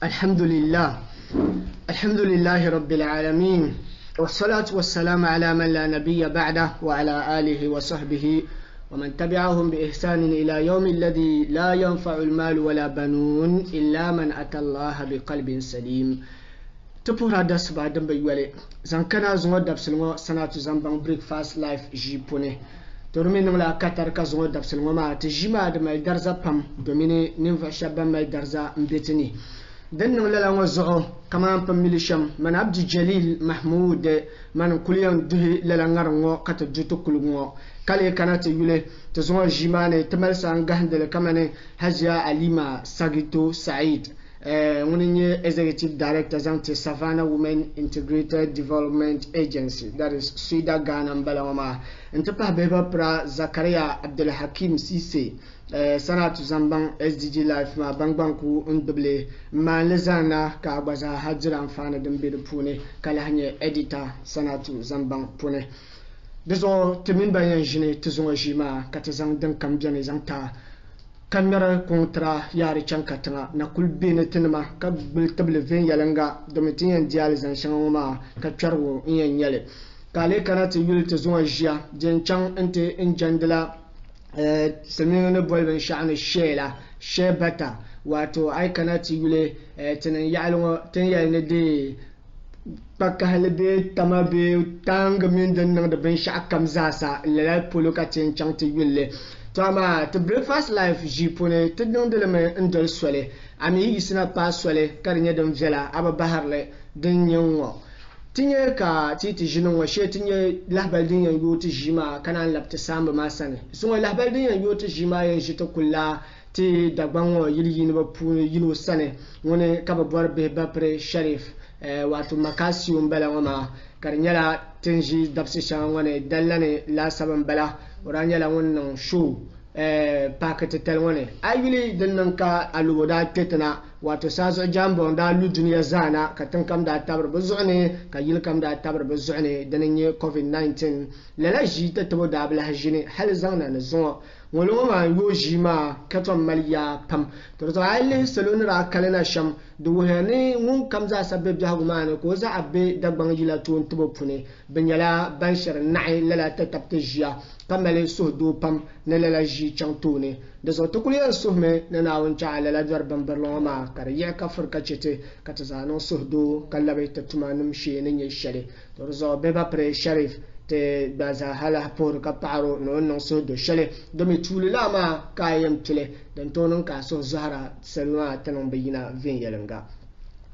Alhamdulillah Rabbil Alameen. والصلاة والسلام على من لا نبي بعده وعلى آله وصحبه ومن تبعهم بإحسان إلى يوم الذي لا ينفع المال ولا بنون إلا من أتى الله بقلب سليم. تبورا داس بعدم بيولي زنكنا زنو دبسلمو سناتو زنبان BreakFast life جيبوني ترمين ولا كاتر كزنو دبسلمو ما تجيما دمال درزا بام دوميني ننفع شابا مال درزا مبتني دن ولا وزعو كمان بميلشم من عبد جليل محمود من كل يوم ده للعنارو قط جتو كلمو كالي كانت يقول تزوج جيماني تمارس عن جهد كمان هجيا عليما ساجيتو سعيد وني executive director zanti Savannah Women Integrated Development Agency, that is Swida Ghana Mbalawama ntepa beba pra Zakaria Abdul Hakim Sise sanatu zambang SDG life ma bangbanku undoble ma lezana ka baza hajira amfana dembe pune kala hanye editor sanatu zambang pune dezo temin bayan jine tezo jima katazang dan kambiane zanta kamera kontra yari chankatanga na kulbe na tinma ka bil table ven yalanga domitin yan dial zan shangoma ka charwo in yale kale kanata yul te zuwa jia jen chang ente in jandala semina bolben sha'an Shea bata wato ai kanata yule tinan yalwa tin yalne de baka halbe tamabe tanga min dan nan da ben sha'akam zasa la polokatin chang te yule Tama to BreakFast life jipone to don de me ndol swele ami yisina pa swele karinya dum vela aba baharle den nyenwo tinye ka titi jino wa she tinye lahbal din yan yoti jima kana lapta samba masane sunwa lahbal din yan yoti jima yan jito kula ti dagbanwo yili ba pu yilo sane woni kaba borbe bapre sharif wato makasium bala wama karinya tinji dabsi shangwane dallane la saban bala oranya la wannan show packet telwane ayili dinnan ka alugoda tetna wato sazo jambo da lu duniya zana ka tankam da tabar bazune ka yilkam da tabar bazune dananye covid-19 lala jita to da bla hajine hal zana na zo wolo ma yojima katon maliya pam to to ayili salonira kalena sham du hani mun kam za sabbe jahuma ne ko za abbe dagban yila to tubo pune benyala banshar na'i lala tatabtijiya kamale suhdu pam nela ji chantone da zo to kuliyan suhme na nawun chaala la darban barloma kariya ka furka chete katazano suhdu kallabe tatumanum shenen yeshale to zo beba pre sharif te baza hala por ka paro no suhdu shale domi tulila ma kayam tule dan tonon ka so zahara salwa tanon bayina vin yalanga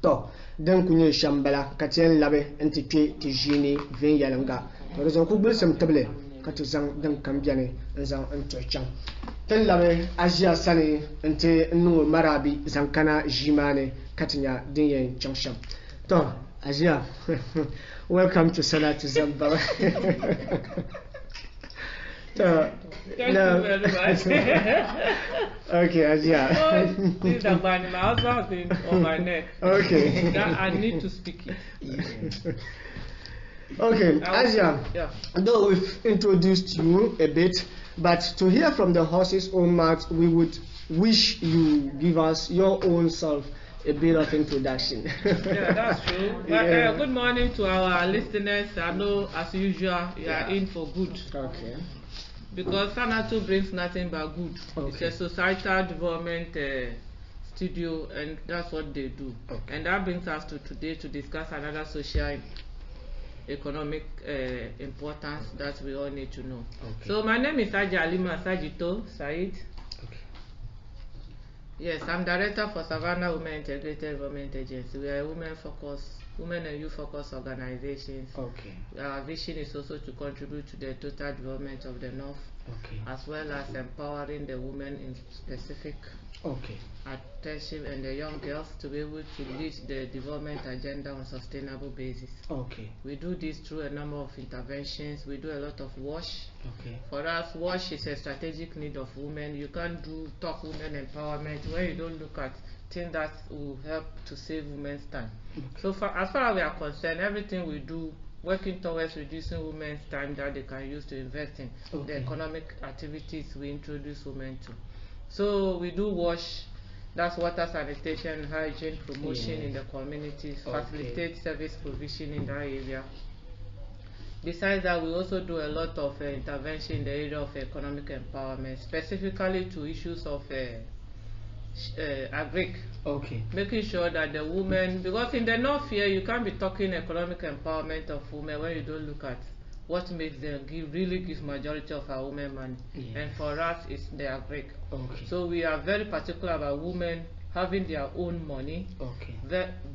to dan kunye shambala katen labe entike tijini vin yalanga to zo ku bulsam table katu zang dan kambiane zang antochang tan labe Hajia sani ente nu marabi zankana jimane katinya dinyen changsham to Hajia welcome to Salatu Zamba. Thank you very much. Okay, Hajia. This is my husband on my neck. Okay. I need to speak it. Okay, Hajia, though we've introduced you a bit, but to hear from the horse's own mouth, we would wish you give us your own self a bit of introduction. Yeah, that's true. But, good morning to our listeners. I know, as usual, you are in for good. Okay. Because Sanatu brings nothing but good. Okay. It's a societal development studio, and that's what they do. Okay. And that brings us to today to discuss another social economic importance that we all need to know. Okay. So my name is Hajia Alima Sagito, Said. Okay. Yes, I'm director for Savannah Women Integrated Development Agency. We are a women and youth focused organizations. Okay. Our vision is also to contribute to the total development of the North, as well as empowering the women in specific attention and the young girls to be able to lead the development agenda on a sustainable basis. Okay. We do this through a number of interventions. We do a lot of WASH. Okay. So For us, WASH is a strategic need of women. You can't talk women empowerment when you don't look at things that will help to save women's time. So as far as we are concerned, everything we do working towards reducing women's time that they can use to invest in the economic activities we introduce women to. So we do WASH, That's water sanitation, hygiene, promotion in the communities, facilitate service provision in that area. Besides that, we also do a lot of intervention in the area of economic empowerment, specifically to issues of agric. Making sure that the women, because in the north here, you can't be talking economic empowerment of women when you don't look at what makes them really give majority of our women money. And for us, it's the agric. So we are very particular about women having their own money,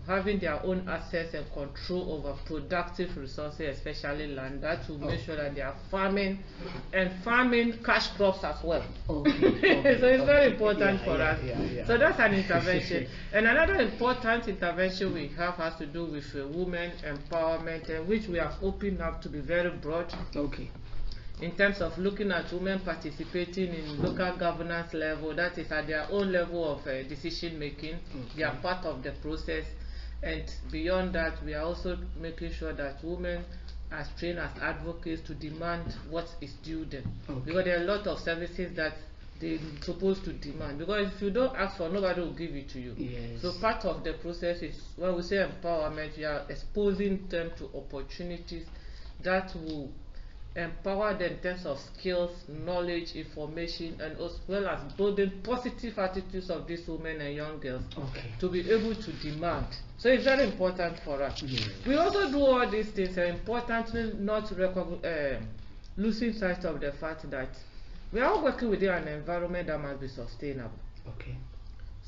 having their own access and control over productive resources, especially land, that will make sure that they are farming and farming cash crops as well. So it's very important for us. So that's an intervention. And another important intervention we have has to do with women empowerment, and which we have opened up to be very broad. In terms of looking at women participating in local governance level, that is at their own level of decision making. They are part of the process, and beyond that, we are also making sure that women are trained as advocates to demand what is due them. Because there are a lot of services that they're supposed to demand, because if you don't ask for, nobody will give it to you. So part of the process is, when we say empowerment, we are exposing them to opportunities that will empower them in terms of skills, knowledge, information, and as well as building positive attitudes of these women and young girls to be able to demand. So it's very important for us. We also do all these things, and importantly, not losing sight of the fact that we are all working within an environment that must be sustainable.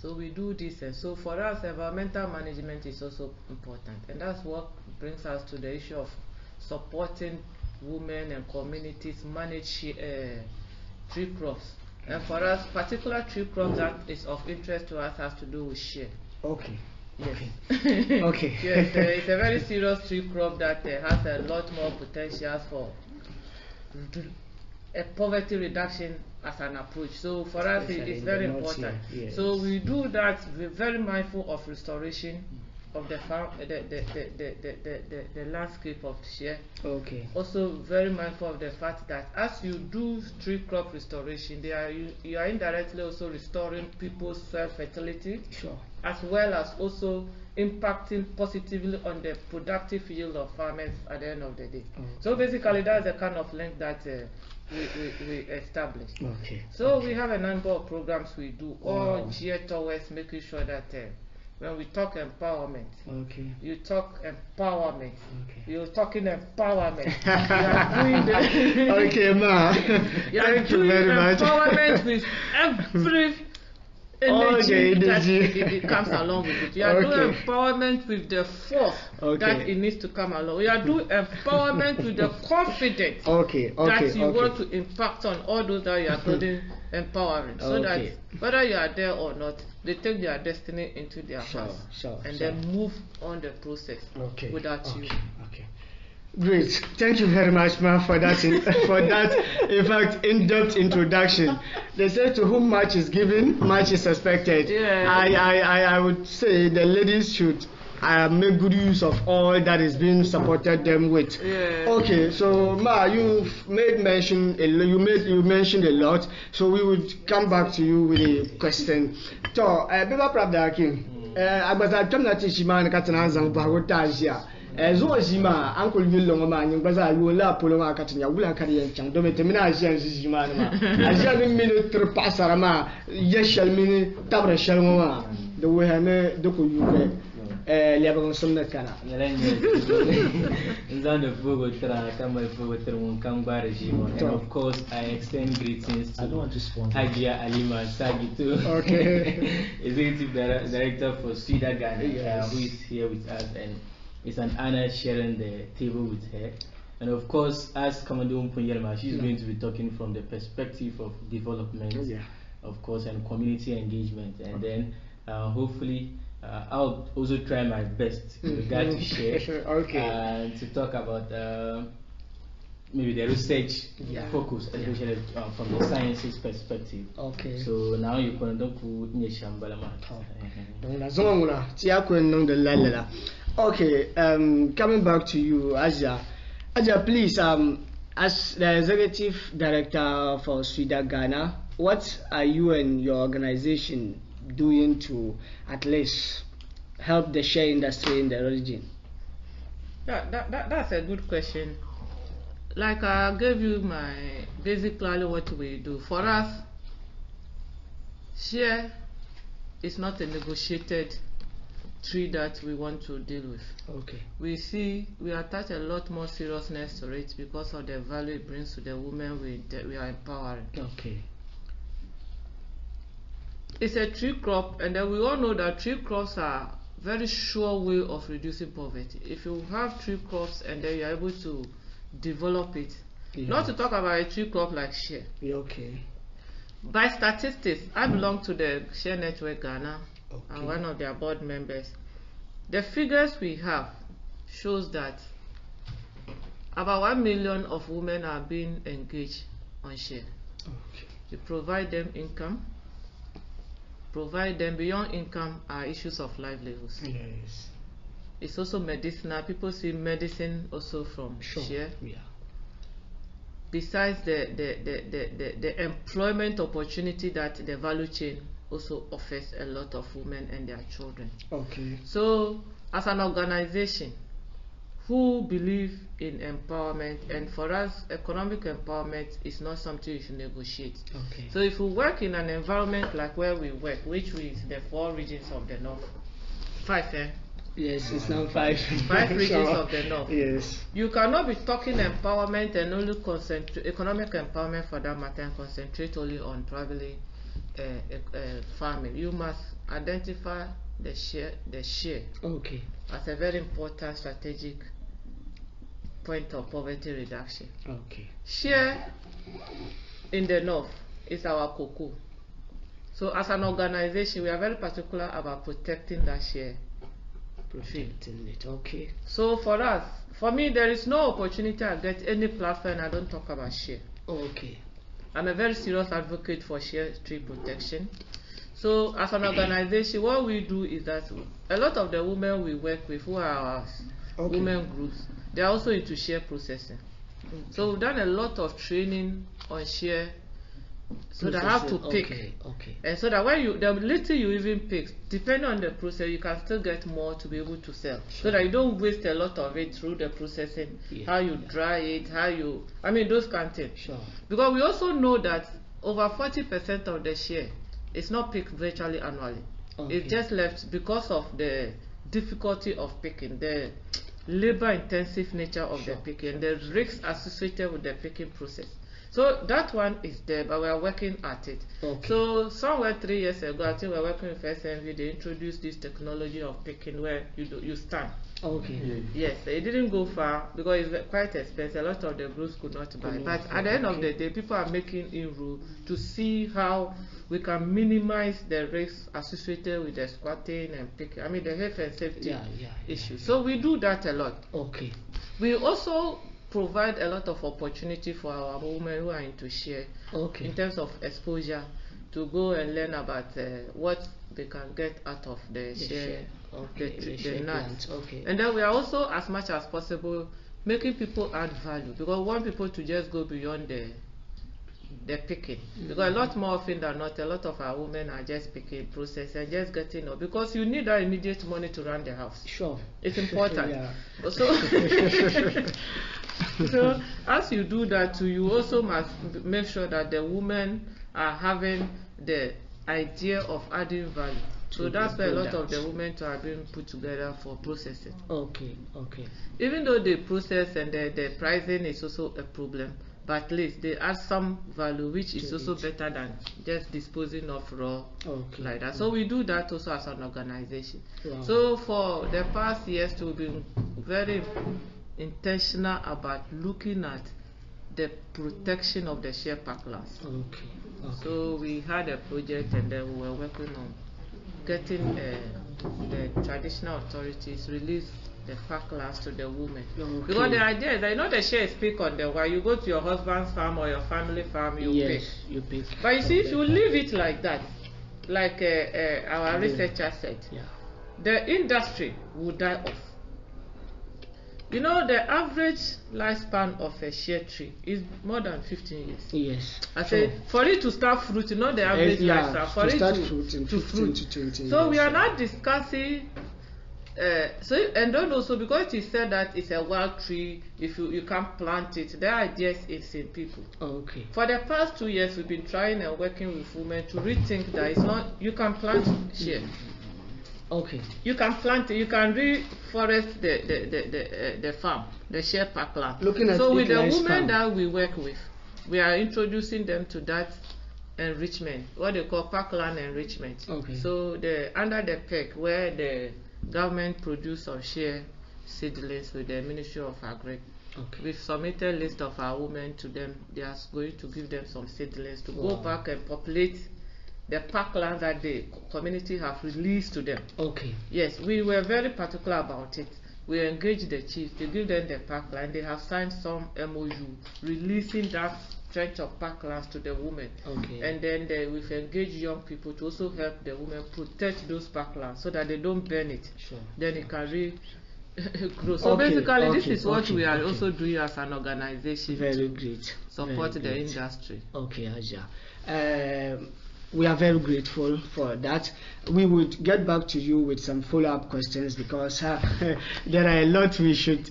So we do this, and so for us, environmental management is also important, and that's what brings us to the issue of supporting women and communities manage tree crops. And for us, particular tree crops that is of interest to us has to do with Shea. Yes, it's a very serious tree crop that has a lot more potential for a poverty reduction as an approach. So for us, it's very important. So we do that. We're very mindful of restoration of the farm, the landscape of Shea. Also very mindful of the fact that as you do tree crop restoration, you are indirectly also restoring people's soil fertility, as well as also impacting positively on the productive yield of farmers at the end of the day. So basically, that's the kind of link that we established. So we have a number of programs we do, all geared towards making sure that when we talk empowerment, you talk empowerment. You're talking empowerment. You are doing you are doing empowerment with every energy that it comes along with it. You are doing empowerment with the force that it needs to come along. You are doing empowerment with the confidence that you want to impact on all those that you are building, empowering, so that whether you are there or not, they take their destiny into their hands and then move on the process without you. Great, thank you very much, ma, for that. In fact, in-depth introduction. They say to whom much is given, much is expected. I would say the ladies should make good use of all that is being supported them with. So ma, you've mentioned a lot. So we would come back to you with a question. So, Beba Prabdaki, I was at Tomnati Katana Bahutasia. Zima, Uncle Vilongman, you was I will la Poloma Catania, Willa Cadian, Dometemina, Zima, I shall minute to Passarama, yes, shall mean Tabra Shalma, the way I may do you. Lebanon Sumnakana. And of course, I extend greetings to Hajia Alima Sagito, Executive Director for Shea Ghana, who is here with us, and it's an honor sharing the table with her. And of course, as Commander Mpunyelma, she's going to be talking from the perspective of development, of course, and community engagement, and then hopefully. I'll also try my best with regard to Shea to talk about maybe the research focus, especially from the sciences perspective. So now you can do coming back to you, Hajia. Hajia, please, as the executive director for Shea Ghana, what are you and your organization doing to at least help the shea industry in the region? That's a good question. Like I gave you my basically what we do. For us, shea is not a negotiated tree that we want to deal with. Okay. We attach a lot more seriousness to it because of the value it brings to the women we are empowering. Okay. It's a tree crop, and then we all know that tree crops are very sure way of reducing poverty. If you have tree crops and then you're able to develop it, not to talk about a tree crop like shea. Okay. By statistics, I belong to the Shea Network Ghana. Okay. I'm one of their board members. The figures we have shows that about 1 million of women are being engaged on shea. Okay. You provide them income. Provide them beyond income are issues of livelihoods. Yes. It's also medicinal. People see medicine also from shea. Yeah. Besides the employment opportunity that the value chain also offers a lot of women and their children. Okay. So as an organization who believe in empowerment, and for us economic empowerment is not something you should negotiate. Okay. So if we work in an environment like where we work, which is the 4 regions of the north, 5 Yes, it's now 5. 5 regions of the north. Yes. You cannot be talking empowerment and only concentrate economic empowerment for that matter and concentrate only on probably farming. You must identify the share Okay. as a very important strategic point of poverty reduction. Okay. Share in the north is our cocoa. So as an organization, we are very particular about protecting that share. Protecting it. Okay. So for me, there is no opportunity I get any platform and I don't talk about share. Okay. I'm a very serious advocate for share tree protection. So as an organization, what we do is that a lot of the women we work with who are our women groups, they are also into share processing. Okay. So we've done a lot of training on share, so they have to pick. Okay. And so that when the little you even pick, depending on the process, you can still get more to be able to sell. Sure. So that you don't waste a lot of it through the processing, how you dry it, those kind of things. Sure. Because we also know that over 40% of the share is not picked virtually annually. Okay. It's just left because of the difficulty of picking, the labor-intensive nature of the picking, the risks associated with the picking process. So that one is there, but we are working at it. Okay. So somewhere 3 years ago, I think we were working with SNV. They introduced this technology of picking where you stand. Okay. Yes, it didn't go far because it's quite expensive. A lot of the groups could not buy. But at the end of the day, people are making inroads to see how we can minimize the risks associated with the squatting and picking. The health and safety issues. So we do that a lot. Okay. We also provide a lot of opportunity for our women who are into share in terms of exposure to go and learn about what they can get out of the share, the nuts. Okay. And then we are also, as much as possible, making people add value, because we want people to just go beyond the picking. Because a lot more often than not, a lot of our women are just picking process and just getting up, because you need that immediate money to run the house. Sure. It's important. So as you do that too, you also must make sure that the women are having the idea of adding value. So that's why a lot of the women are being put together for processing. Okay. Even though they process and the pricing is also a problem, but at least they add some value, which is also better than just disposing of raw like that. So we do that also as an organization. Wow. So for the past years, we've been very intentional about looking at the protection of the share parklands. Okay. So we had a project, and then we were working on getting the traditional authorities release the parklands to the women. Okay. Because the idea is that the share is picked on the while you go to your husband's farm or your family farm, you pick. But you see, if you leave it like that, like our researcher said, the industry will die off. You know, the average lifespan of a shea tree is more than 15 years. Yes. I say for it to start fruiting, not the average lifespan, for it to fruit. So we are not discussing. And then also because it said that it's a wild tree, if you can't plant it, the idea is in people. Okay. For the past 2 years, we've been trying and working with women to rethink that it's not, you can plant shea. Okay. You can plant it, you can reforest the farm, the shea parkland. So with the women that we work with, we are introducing them to that enrichment, what they call parkland enrichment. Okay. So under the PEC, where the government produce some shea seedlings with the Ministry of Agri. Okay. We've submitted a list of our women to them. They are going to give them some seedlings to go back and populate the parkland that the community have released to them. Okay. Yes, we were very particular about it. We engaged the chiefs, they give them the parkland. They have signed some MOU releasing that stretch of parklands to the women. Okay. And then we've engaged young people to also help the women protect those parklands so that they don't burn it. Sure. Then it can grow. So basically, this is what we are also doing as an organization. Very great. Support the industry. Okay, Hajia. We are very grateful for that. We would get back to you with some follow-up questions because there are a lot we should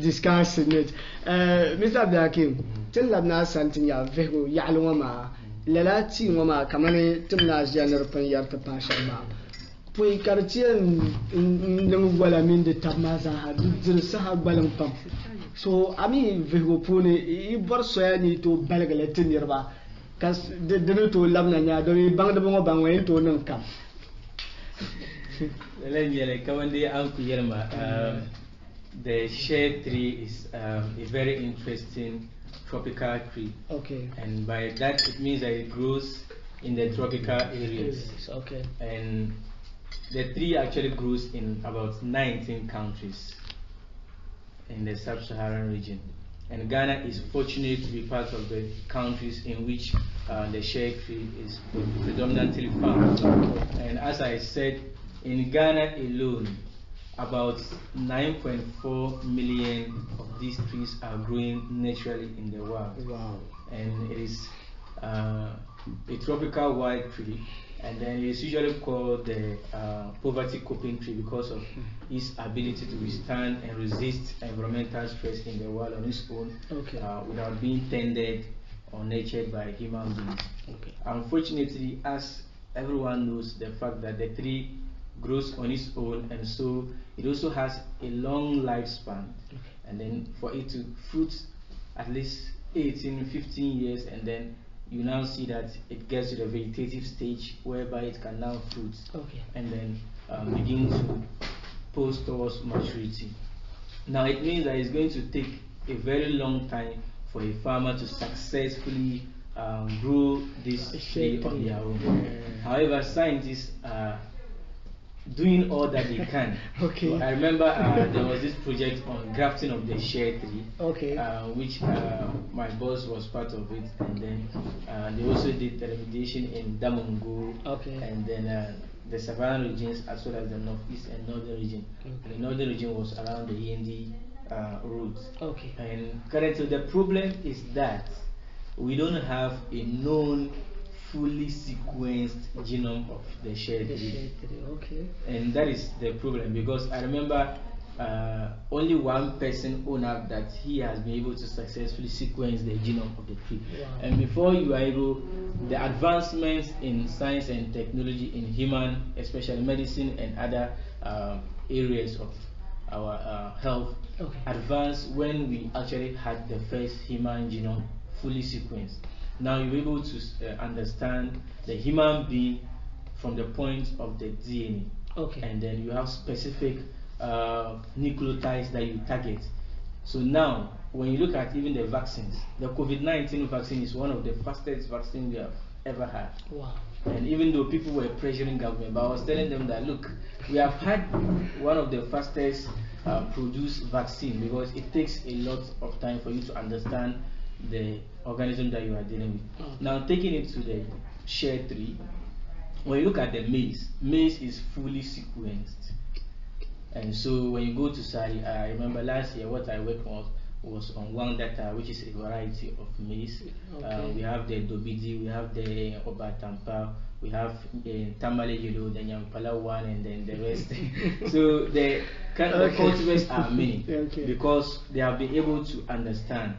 discuss in it. Mr. Abdakim, tell us something you have very yalwama. Lalati wama kamane tumna janer pen yarta pasha. Pui kartien ngwala min de tamaza ha dir saha balang pam. So ami vego pone I borso ya ni to balgale tinirba. Kas de to lamna nya do bang de bongo bang wen to nan kam. The shea tree is a very interesting tropical tree. Okay. And by that it means that it grows in the tropical areas. Okay. And the tree actually grows in about 19 countries in the sub-Saharan region. And Ghana is fortunate to be part of the countries in which the shea tree is predominantly found. And as I said, in Ghana alone, about 9.4 million of these trees are growing naturally in the world. Wow. And it is a tropical wild tree, and then it is usually called the poverty coping tree because of its ability to withstand and resist environmental stress in the world on its own, without being tended or nurtured by human beings. Okay. Unfortunately, as everyone knows, the fact that the tree grows on its own, and so it also has a long lifespan. Okay. And then for it to fruit at least 18-15 years, and then you now see that it gets to the vegetative stage whereby it can now fruit, and then begin to pose towards maturity. Now it means that it's going to take a very long time for a farmer to successfully grow this tree on their own. However, scientists are doing all that they can. Okay. So I remember there was this project on grafting of the shea tree, which my boss was part of it, and then they also did the remediation in Damongo, and then the Savannah regions as well as the northeast and northern region. Okay. The northern region was around the Yendi route. Okay. And currently the problem is that we don't have a known fully sequenced genome of the shea tree. Okay. And that is the problem, because I remember only one person owned up that he has been able to successfully sequence the genome of the tree. Wow. And before you are able, the advancements in science and technology in human, especially medicine and other areas of our health, advanced when we actually had the first human genome fully sequenced. Now you're able to understand the human being from the point of the DNA. Okay. And then you have specific nucleotides that you target. So now, when you look at even the vaccines, the COVID-19 vaccine is one of the fastest vaccines we have ever had. Wow. And even though people were pressuring government, but I was telling them that, look, we have had one of the fastest produced vaccine, because it takes a lot of time for you to understand the organism that you are dealing with. Now taking it to the shea tree, when you look at the maize is fully sequenced. And so when you go to Sari, I remember last year what I worked on was on one data, which is a variety of maize. We have the Dobidi, we have the Obatampa, we have the Tamale Yellow, the Nyampala one, and then the rest. So the kind of cultivars are many because they have been able to understand.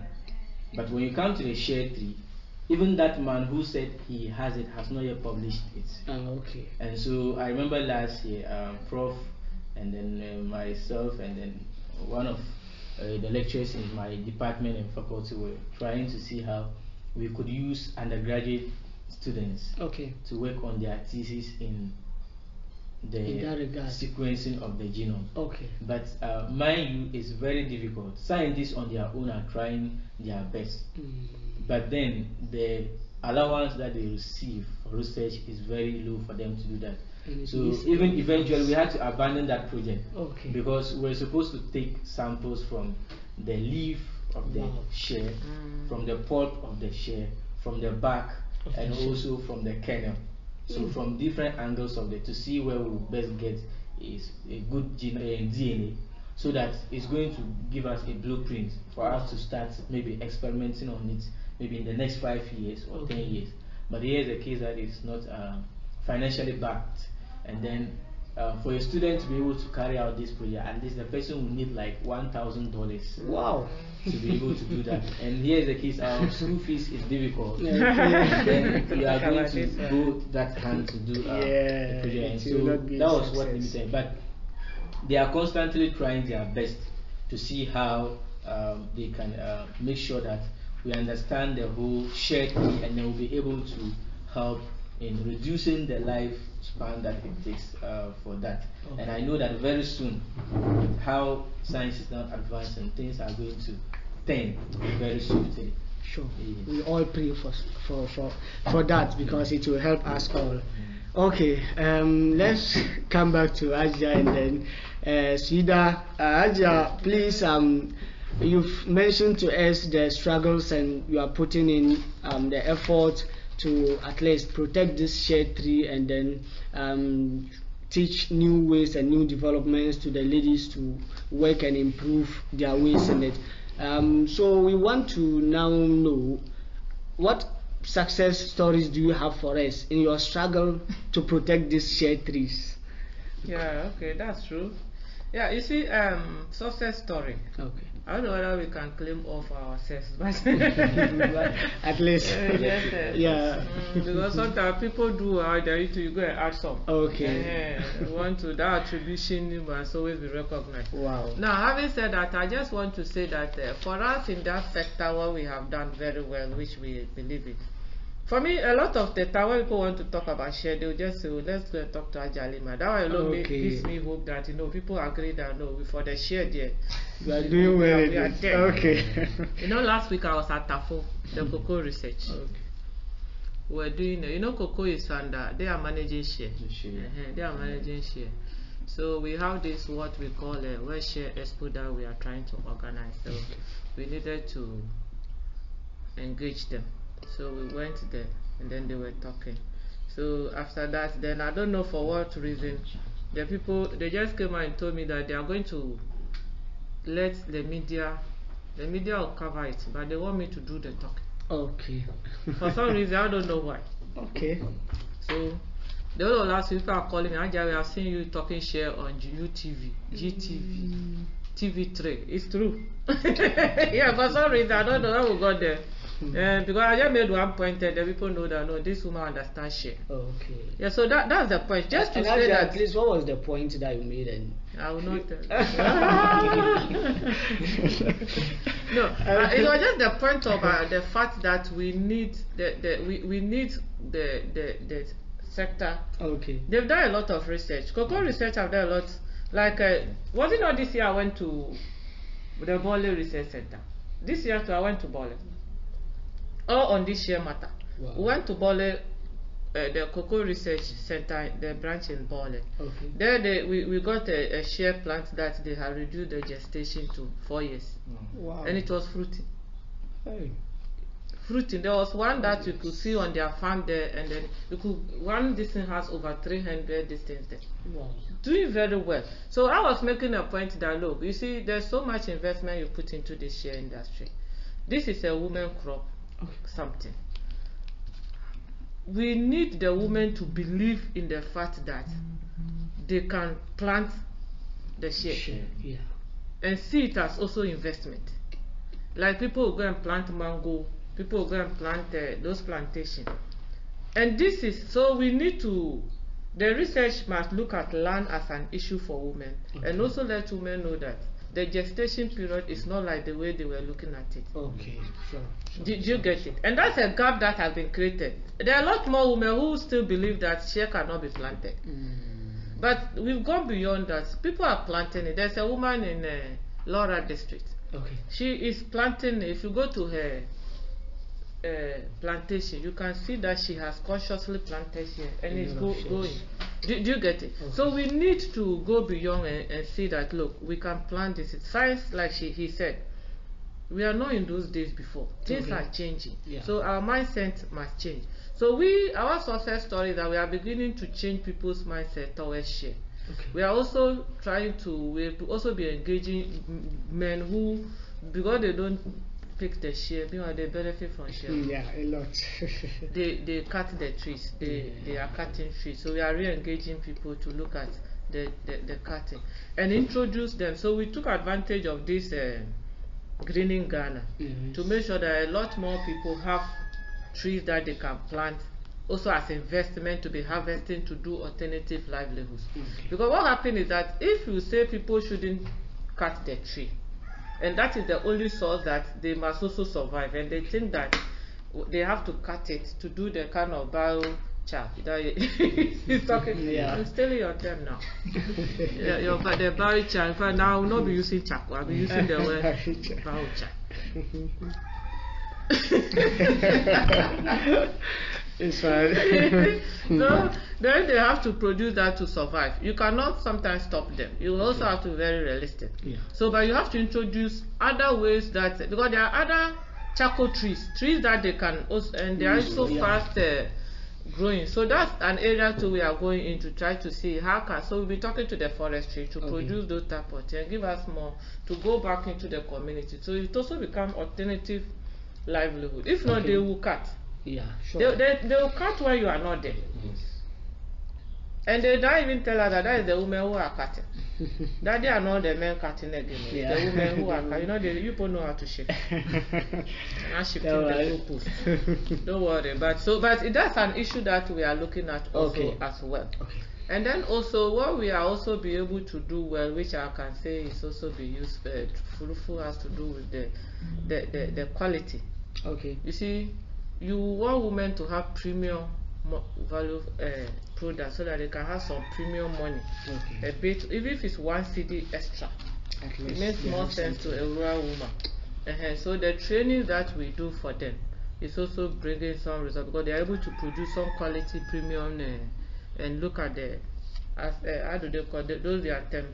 But when you come to the shea tree, even that man who said he has it has not yet published it. And so I remember last year, Prof. and then myself and then one of the lecturers in my department and faculty were trying to see how we could use undergraduate students to work on their thesis in the sequencing of the genome. But mind you, it's very difficult. Scientists on their own are trying their best, but then the allowance that they receive for research is very low for them to do that. So even eventually we had to abandon that project because we're supposed to take samples from the leaf of the shea, from the pulp of the shea, from the bark, and also from the kernel. So from different angles of it to see where we will best get is a good DNA, so that it's going to give us a blueprint for us to start maybe experimenting on it maybe in the next 5 years or 10 years. But here's a case that is not financially backed, and then for a student to be able to carry out this project, at least the person will need like $1,000. Wow. To be able to do that. And here's the case: our school fees is difficult. Then you are going to go that hand to do the project. And so that was what limited. But they are constantly trying their best to see how they can make sure that we understand the whole shared tree, and they will be able to help in reducing the lifespan that it takes for that. And I know that very soon, how science is now advancing, things are going to turn very soon. Sure. We all pray for that, because it will help us all. Okay, let's come back to Hajia and then Sida. Hajia, please, you've mentioned to us the struggles, and you are putting in the effort to at least protect this shade tree, and then teach new ways and new developments to the ladies to work and improve their ways in it. So we want to now know, what success stories do you have for us in your struggle to protect these shade trees? Yeah, okay, that's true. Yeah, you see, success story. Okay. I don't know whether we can claim all for ourselves, but at least, yeah. Because sometimes people do you go and add some. Okay. You want to, that attribution must always be recognized. Wow. Now, having said that, I just want to say that for us in that sector, what we have done very well, which we believe in. For me, a lot of the time when people want to talk about share, they'll just say, well, let's go and talk to Hajia Alima. That way alone gives me hope that, people agree that, no, for the share there, we are doing well. We are there. Okay. Last week I was at TAFO, the cocoa research. Okay. We're doing, cocoa is under, they are managing share. They are managing share. So we have this, what we call a West Share Expo that we are trying to organize. So we needed to engage them. So we went there, and then they were talking. So after that, then I don't know for what reason, the people, they just came out and told me that they are going to let the media will cover it, but they want me to do the talking. Okay. For some reason, I don't know why. Okay. So the whole last week, people are calling me, Hajia, we have seen you talking share on UTV, GTV, TV3. It's true. Yeah, for some reason, I don't know how we got there. Because I just made one point that the people know that, no, this woman understands share. Okay. Yeah, so that's the point. Just to say that. At least, what was the point that you made? And I will not tell. No, it was just the point of the fact that we need we need the sector. Okay. They've done a lot of research. Cocoa research have done a lot. Like, was it not this year I went to the Bole Research Center? This year too, I went to Bole. All on this share matter. Wow. We went to Bole, the Cocoa Research Center, the branch in Bole. Okay. There we got a share plant that they have reduced the gestation to 4 years. Wow. And it was fruiting. Hey. fruiting. There was one that you could see on their farm there, and then one this thing has over 300 distance there. Wow. Doing very well. So I was making a point that, look, you see, there's so much investment you put into the shea industry. This is a woman crop, something. We need the women to believe in the fact that they can plant the shea, and see it as also investment. Like people will go and plant mango, people will go and plant those plantations. And this is, so we need to, the research must look at land as an issue for women, and also let women know that the gestation period is not like the way they were looking at it. Okay, sure. Did you get it? And that's a gap that has been created. There are a lot more women who still believe that shea cannot be planted. But we've gone beyond that. People are planting it. There's a woman in Laura district. Okay. She is planting. If you go to her plantation, you can see that she has consciously planted here, and it's going. Do you get it? Okay. So we need to go beyond and see that, look, we can plant this. It's science, like he said. We are not in those days before. Things are changing. Yeah. So our mindset must change. So our success story is that we are beginning to change people's mindset towards shea. Okay. We are also trying to also be engaging men who, because they don't pick the shea, they benefit from shea. Yeah, a lot. they cut the trees. They are cutting trees. So we are re-engaging people to look at the cutting and introduce them. So we took advantage of this greening Ghana to make sure that a lot more people have trees that they can plant, also as investment to be harvesting to do alternative livelihoods. Because what happens is that if you say people shouldn't cut the tree, and that is the only source that they must also survive, and they think that they have to cut it to do the kind of biochar that he's talking. Yeah. I'm stealing your term now. But the biochar, in fact, now I will not be using charcoal, I'll be using the word biochar. It's fine. So then they have to produce that to survive. You cannot sometimes stop them. You also have to be very realistic. Yeah. So, but you have to introduce other ways that, because there are other charcoal trees that they can also, and they are so fast growing. So that's an area too we are going in to try to see how can. So we'll be talking to the forestry to produce those type of things, give us more to go back into the community. So it also become alternative livelihood. If not, they will cut. Yeah, sure. They will cut when you are not there. Yes. And they don't even tell us that is the women who are cutting. That they are not the men cutting again. Yeah. The women who are cutting. You know, you people know how to shift. Not shifting the goalpost. Don't worry. But that's an issue that we are looking at also as well. Okay. And then also what we are also be able to do well, which I can say is also be used fruitful, has to do with the quality. Okay. You see, you want women to have premium value products so that they can have some premium money. Okay. A bit, even if it's 1 CD extra, it makes more sense to a rural woman. So the training that we do for them is also bringing some results because they are able to produce some quality premium and look at how do they call it? Those are them.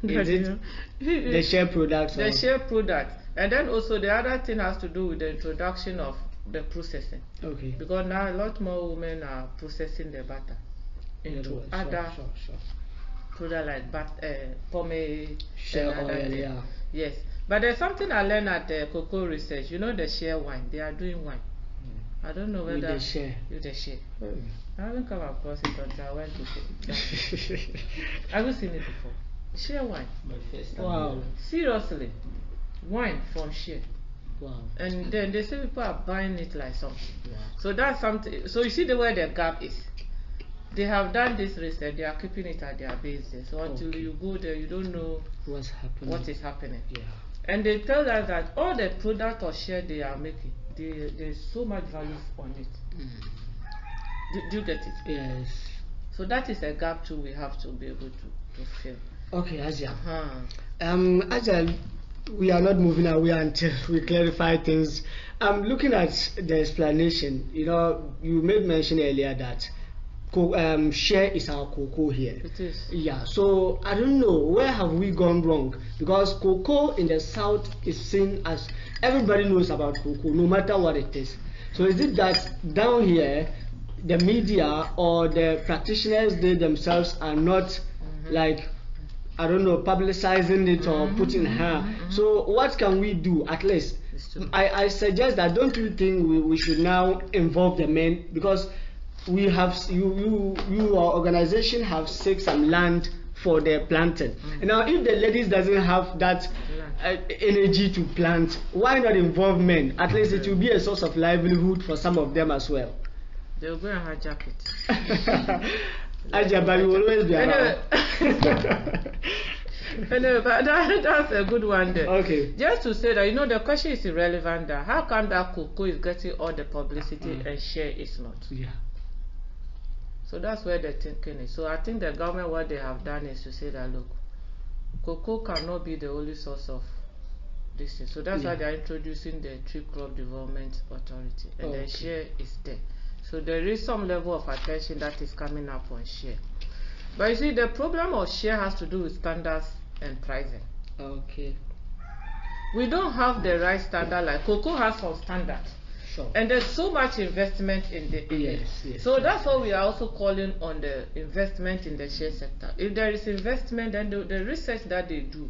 The shea products. The shea product. And then also the other thing has to do with the introduction of the processing. Okay. Because now a lot more women are processing the butter into other products like pomade, shea oil. Yeah. Yes. But there's something I learned at the cocoa research. You know the shea wine. They are doing wine. I don't know whether with the shea. With the shea. I haven't come across it until I went to have you seen it before? Shea wine. Wow. Seriously. Wine from shea. Wow. And then they say people are buying it like something. Yeah. So that's something. So you see the way the gap is. They have done this research. They are keeping it at their base there. So until you go there, you don't know what's happening. What is happening. Yeah. And they tell us that all the product or shea they are making, there's so much value on it. Do you get it? Yes. So that is a gap too. We have to be able to fill. Okay, Hajia. Hajia, we are not moving away until we clarify things. Looking at the explanation, you know, you made mention earlier that Shea is our cocoa here. It is. Yeah, so I don't know, where have we gone wrong? Because cocoa in the south is seen as, everybody knows about cocoa, no matter what it is. So is it that down here, the media or the practitioners, they themselves are not like, I don't know, publicizing it or putting her? So what can we do at least? I suggest that, don't you think we should now involve the men, because we have, our organization have staked some land for the planting. And now if the ladies doesn't have that energy to plant, why not involve men? At least it will be a source of livelihood for some of them as well. They'll go and hijack it. Hajia, but you will always be around. Anyway, but that's a good one there. Okay. Just to say that, you know, the question is irrelevant there. How come that cocoa is getting all the publicity and Shea is not? Yeah. So that's where the thinking is. So I think the government, what they have done is to say that, look, cocoa cannot be the only source of this thing. So that's why they are introducing the Tree Crop Development Authority, and the Shea is there. So there is some level of attention that is coming up on Shea. But you see, the problem of Shea has to do with standards and pricing. Okay. We don't have the right standard. Like cocoa has some standards. Sure. And there's so much investment in the area. Yes, so that's why we are also calling on the investment in the Shea sector. If there is investment, then the research that they do,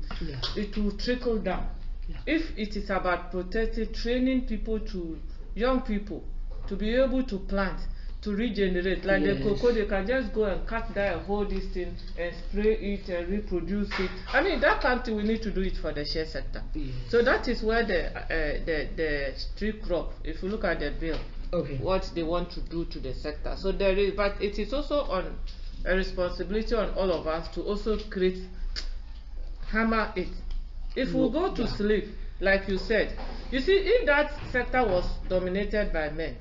it will trickle down. If it is about protecting, training people, to young people to be able to plant, to regenerate, like the cocoa, they can just go and cut that and hold this thing and spray it and reproduce it. I mean, that kind of thing, we need to do it for the Shea sector. So that is where the tree crop, if you look at the bill, what they want to do to the sector. So there is, but it is also on a responsibility on all of us to also hammer it. If we go to sleep, like you said, you see, if that sector was dominated by men,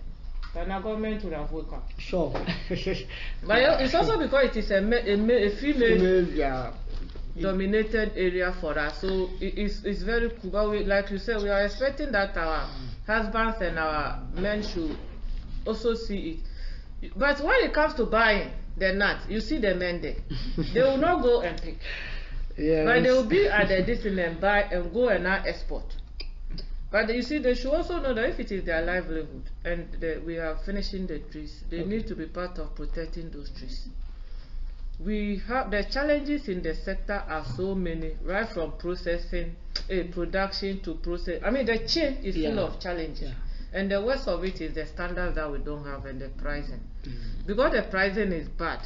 then our government would have woken up. Sure. But it's also because it is a female dominated area for us. So it's very cool. But we, like you said, we are expecting that our husbands and our men should also see it. But when it comes to buying the nuts, you see the men there. They will not go and pick. Yes. But they will be at the distance and buy and go and now export. But you see, they should also know that if it is their livelihood and we are finishing the trees, they need to be part of protecting those trees. We have the challenges in the sector are so many, right from processing, production to process. I mean, the chain is full of challenges. And the worst of it is the standards that we don't have and the pricing. Because the pricing is bad.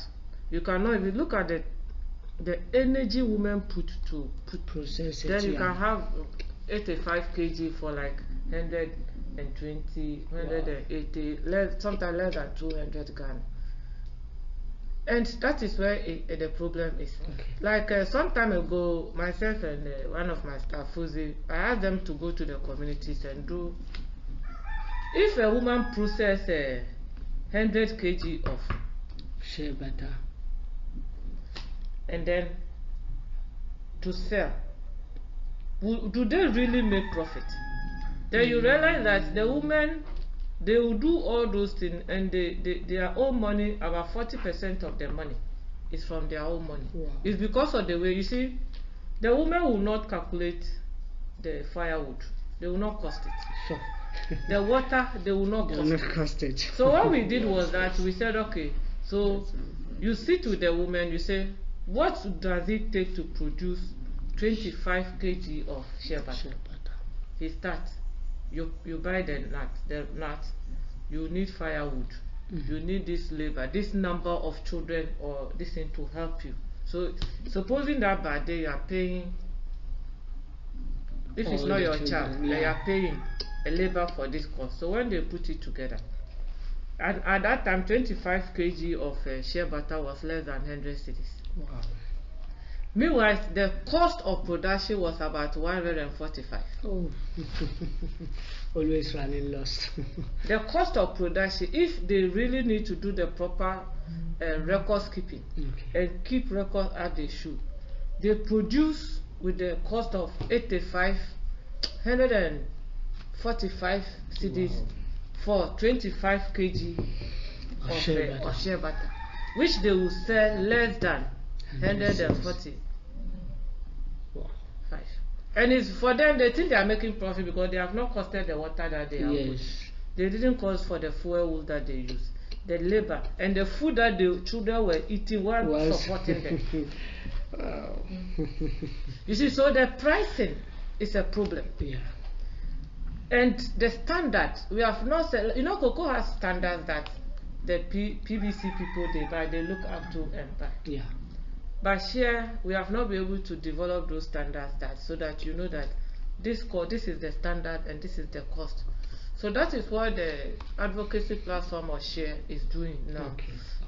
You cannot, if you look at the energy women put to process it, then you can have 85 kg for like 120, 180, sometimes less than 200 Ghana. And that is where the problem is. Like some time ago, myself and one of my staff, Fuzi, I asked them to go to the communities and do, if a woman process 100 kg of shea butter and then to sell, do they really make profit? Then you realize that the women, they will do all those things and their own money, about 40% of their money is from their own money. It's because of the way, you see, the women will not calculate the firewood. They will not cost it. The water, they will not cost it. So what we did was that we said, okay, so you sit with the woman, you say, what does it take to produce 25 kg of shea butter? He starts. You buy the nut. You need firewood. You need this labor, this number of children or this thing to help you. So supposing that by day you are paying, if it's not your child, they are paying a labor for this cost. So when they put it together, and at that time 25 kg of shea butter was less than 100 cedis. Wow. Meanwhile, the cost of production was about 145. Oh, always running lost. The cost of production, if they really need to do the proper records keeping and keep records as they should, they produce with the cost of 145 cedis for 25 kg of shea butter. which they will sell less than 140. Wow. 5. And it's for them, they think they are making profit because they have not costed the water that they have put. They didn't cost for the fuel that they use, the labor, and the food that the children were eating while supporting them. Wow. You see, so the pricing is a problem. Yeah. And the standard, we have not said, cocoa has standards that the PBC people they buy, they look up to and buy. Yeah. But Shea, we have not been able to develop those standards so that you know that this is the standard and this is the cost. So that is what the advocacy platform of Shea is doing now,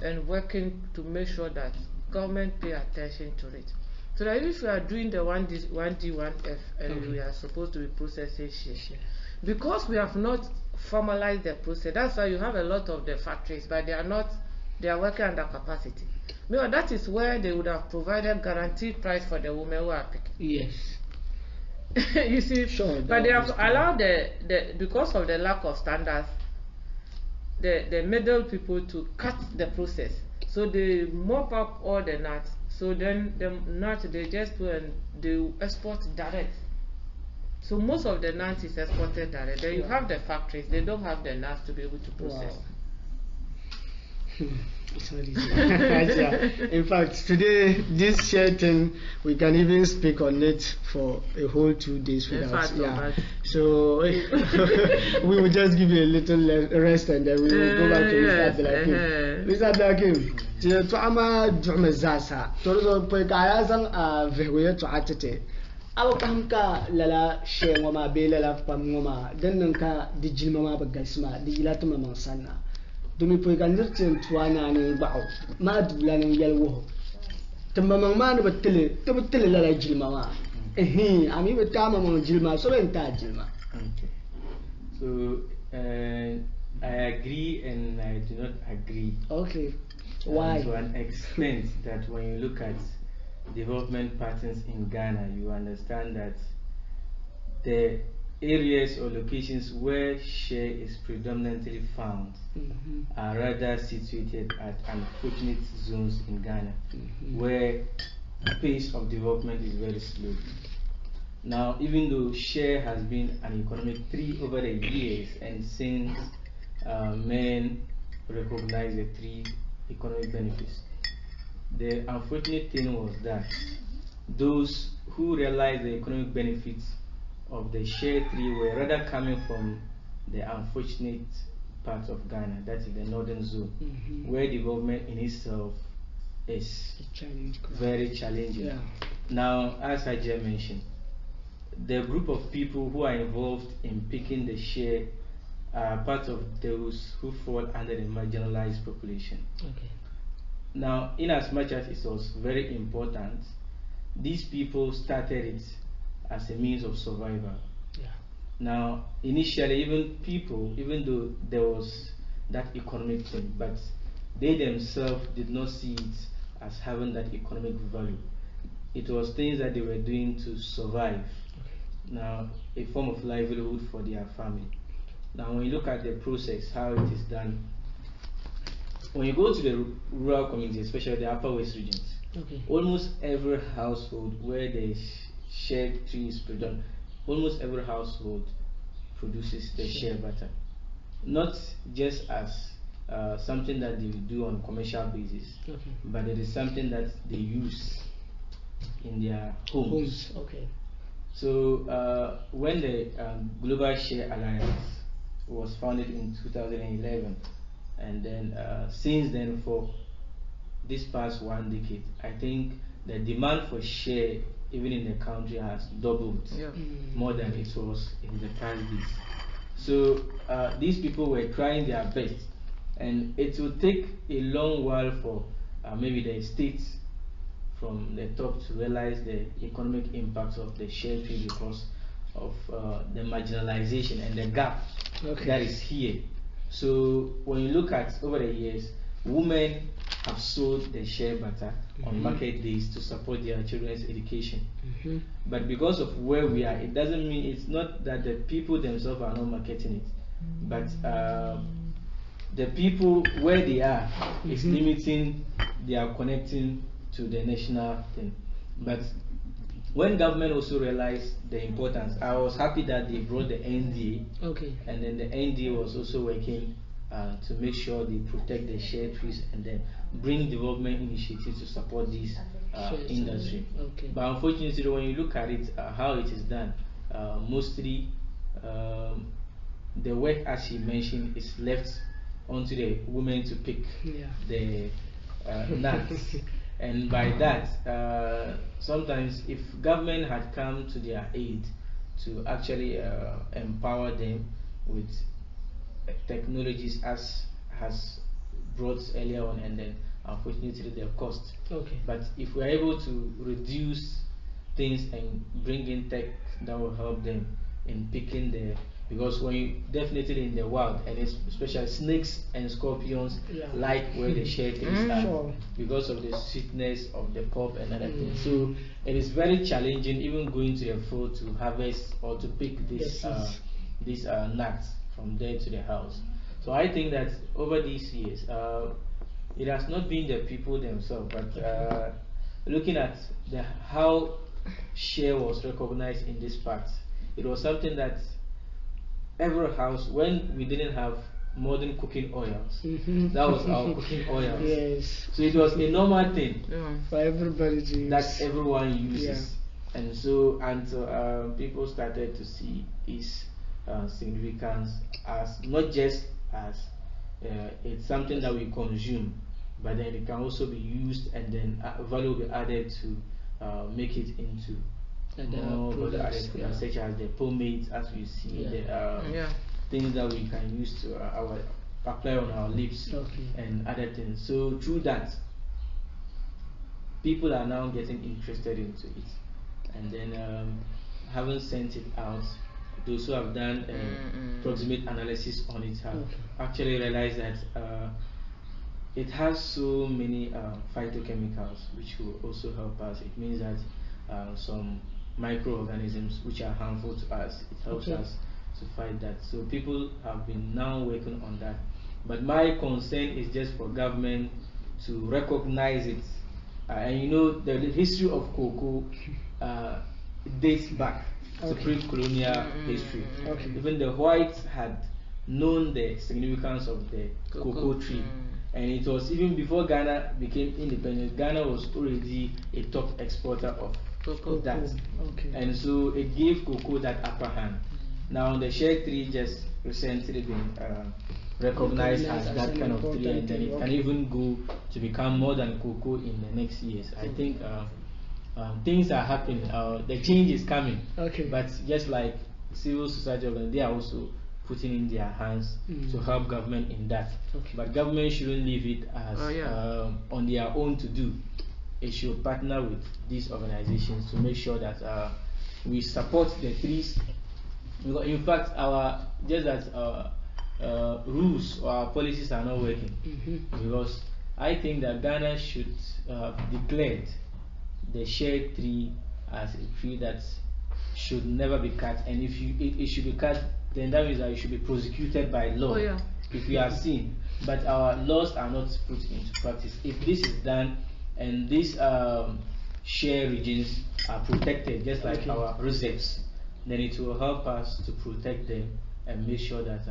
and working to make sure that government pay attention to it. So that if we are doing the 1D, 1F, and we are supposed to be processing Shea, because we have not formalized the process, that's why you have a lot of the factories, but they are working under capacity. Well, that is where they would have provided guaranteed price for the women who are picking. Yes. You see, but they have allowed because of the lack of standards, the middle people to cut the process. So they mop up all the nuts. So then the nuts they just go and they export direct. So most of the nuts is exported direct. Then you have the factories, they don't have the nuts to be able to process. Wow. It's not easy. In fact, today, this Shea thing, we can even speak on it for a whole 2 days without. So we will just give you a little rest and then we will go back to Mr. Abdulakim. Mr. Abdulakim, to ama dume zasa. To po kaya sang vehuye to atete. Aw kamka lala Shea ngoma be lala pam ngoma dan ka dijil mama bagasma dijilat mama sana. Dumi po ganirtin tuwana ne ba'u ma dula ne yalwo tamama ma ne batile la jilma ma ami betama mo jilma so benta jilma. Okay, so I agree and I do not agree. Okay, why? To an extent that when you look at development patterns in Ghana, you understand that the areas or locations where Shea is predominantly found are rather situated at unfortunate zones in Ghana, where the pace of development is very slow. Now, even though Shea has been an economic tree over the years, and since men recognize the three economic benefits, the unfortunate thing was that those who realized the economic benefits of the Shea tree were rather coming from the unfortunate part of Ghana, that is the northern zone, where development in itself is very challenging. Yeah. Now, as Hajia mentioned, the group of people who are involved in picking the Shea are part of those who fall under the marginalized population. Okay. Now, in as much as it was very important, these people started it as a means of survival. Yeah. Now, initially, even though there was that economic thing, but they themselves did not see it as having that economic value. It was things that they were doing to survive. Okay. Now, a form of livelihood for their family. Now, when you look at the process, how it is done, when you go to the rural communities, especially the Upper West regions, almost every household where there is Shea tree is predominant, almost every household produces the Shea butter. Not just as something that they do on a commercial basis, but it is something that they use in their homes. Okay. So when the Global Shea Alliance was founded in 2011, and then since then, for this past 1 decade, I think the demand for Shea even in the country has doubled, more than it was in the past days. So these people were trying their best, and it will take a long while for maybe the states from the top to realize the economic impact of the Shea tree because of the marginalization and the gap that is here. So when you look at over the years, women have sold the Shea butter on market days to support their children's education. But because of where we are, it doesn't mean, it's not that the people themselves are not marketing it, but the people where they are is limiting their connecting to the national thing. But when government also realized the importance, I was happy that they brought the NDA. And then the NDA was also working to make sure they protect the shea trees and then bring development initiatives to support this industry. But unfortunately, when you look at it, how it is done, mostly the work, as you mentioned, is left onto the women to pick the nuts. And by that, sometimes if government had come to their aid to actually empower them with technologies as has brought earlier on, and then unfortunately their cost. But if we're able to reduce things and bring in tech that will help them in picking the, because when you definitely in the wild, and especially snakes and scorpions like where the shea things are because of the sweetness of the pulp and other things. So it is very challenging even going to the field to harvest or to pick these nuts from there to the house. So I think that over these years, it has not been the people themselves, but looking at how shea was recognized in this part, it was something that every house, when we didn't have modern cooking oils, that was our cooking oils. So it was a normal thing for everybody to use, that everyone uses. And so until people started to see its significance as not just as it's something that we consume, but then it can also be used and then value will be added to make it into products, such as the pomades, as we see, the things that we can use to apply on our lips and other things. So through that, people are now getting interested into it, and then having sent it out, those who have done proximate analysis on it have actually realized that it has so many phytochemicals which will also help us. It means that some microorganisms which are harmful to us, it helps us to fight that. So people have been now working on that. But my concern is just for government to recognize it. And you know, the history of cocoa dates back to pre-colonial history. Even the whites had known the significance of the cocoa tree. And it was even before Ghana became independent, Ghana was already a top exporter of that. And so it gave cocoa that upper hand. Now the shea tree just recently been recognized as that kind of tree, and then it can even go to become more than cocoa in the next years. I think things are happening, the change is coming, but just like civil society, they are also putting in their hands to help government in that. But government shouldn't leave it as on their own to do. It should partner with these organizations to make sure that we support the trees. Because in fact, rules or our policies are not working. Because I think that Ghana should declare the shea tree as a tree that should never be cut, and if it should be cut, then that means that it should be prosecuted by law if we are seen. But our laws are not put into practice. If this is done and these shea regions are protected just like our reserves, then it will help us to protect them and make sure that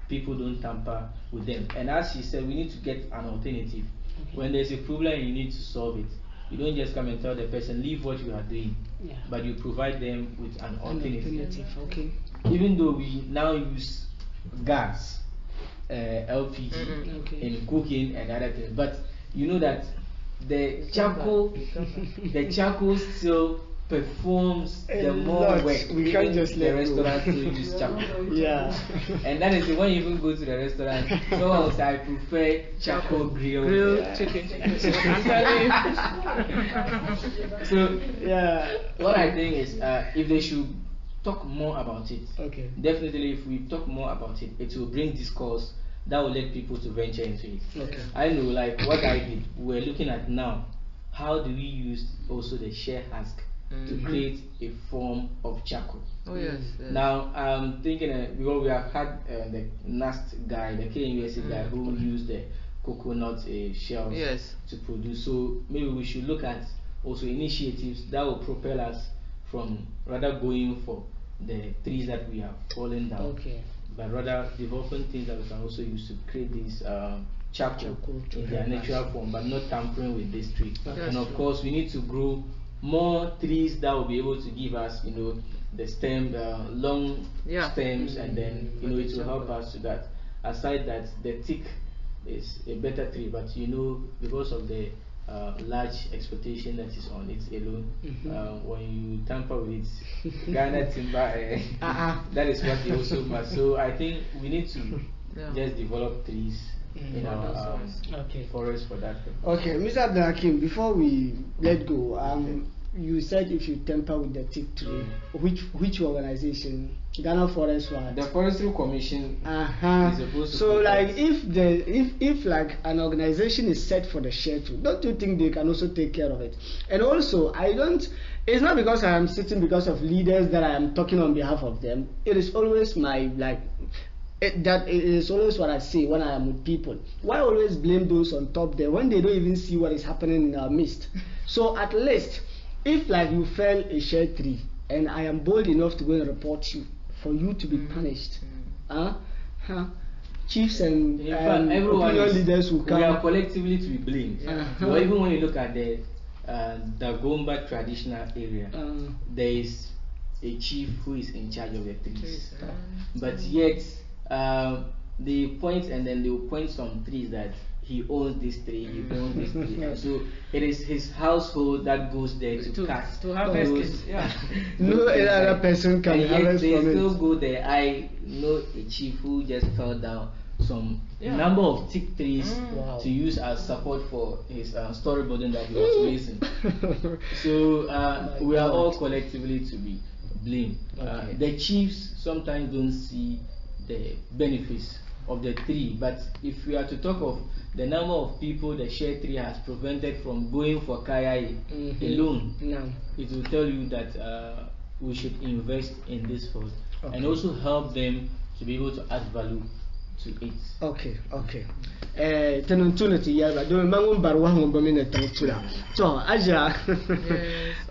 people don't tamper with them. And as she said, we need to get an alternative. When there's a problem and you need to solve it, you don't just come and tell the person, leave what you are doing, but you provide them with an alternative. Even though we now use gas, LPG in cooking and other things, but you know that the charcoal still performs the more work. We can't just the restaurant to use charcoal. And that is when you even go to the restaurant, someone will say, I prefer charcoal grilled chicken. So what I think is if they should talk more about it, definitely if we talk more about it, it will bring discourse that will let people to venture into it. I know, like what I did, we're looking at now, how do we use also the shea husk to create a form of charcoal. Oh yes. Now I'm thinking because we have had the NAST guy, the KUSA guy, who used the coconut shells to produce. So maybe we should look at also initiatives that will propel us from rather going for the trees that we have fallen down, but rather developing things that we can also use to create these charcoal in their natural form, but not tampering with this tree. And of course, we need to grow more trees that will be able to give us, the stem, long stems, and then it will help us to that. Aside that, the teak is a better tree, but because of the large exploitation that is on it alone, when you tamper with Ghana timber, that is what they also must. So I think we need to just develop trees in our forest for that. Okay, Mr. Abdulhakim, before we let go, you said if you tamper with the teak tree, which organization? Ghana Forest What? The Forestry Commission. Is supposed to. So like if like an organization is set for the share too, don't you think they can also take care of it? And also it's not because I am sitting because of leaders that I am talking on behalf of them. It is always it is always what I say when I am with people. Why always blame those on top there when they don't even see what is happening in our midst? So at least if like you fell a share tree and I am bold enough to go and report you for you to be punished, chiefs and everyone leaders will come. We are collectively to be blamed. So even when you look at the Gomba traditional area, there is a chief who is in charge of the trees, but yet they point and then they will point some trees that he owns this tree, he owns this tree. And so it is his household that goes there to cut. To harvest it. No other person can harvest from it. They still go there. I know a chief who just fell down some number of thick trees to use as support for his story building that he was raising. So we are all collectively to be blamed. The chiefs sometimes don't see the benefits of the tree, but if we are to talk of the number of people the share tree has prevented from going for kaya alone, it will tell you that we should invest in this field and also help them to be able to add value to it. So Hajia,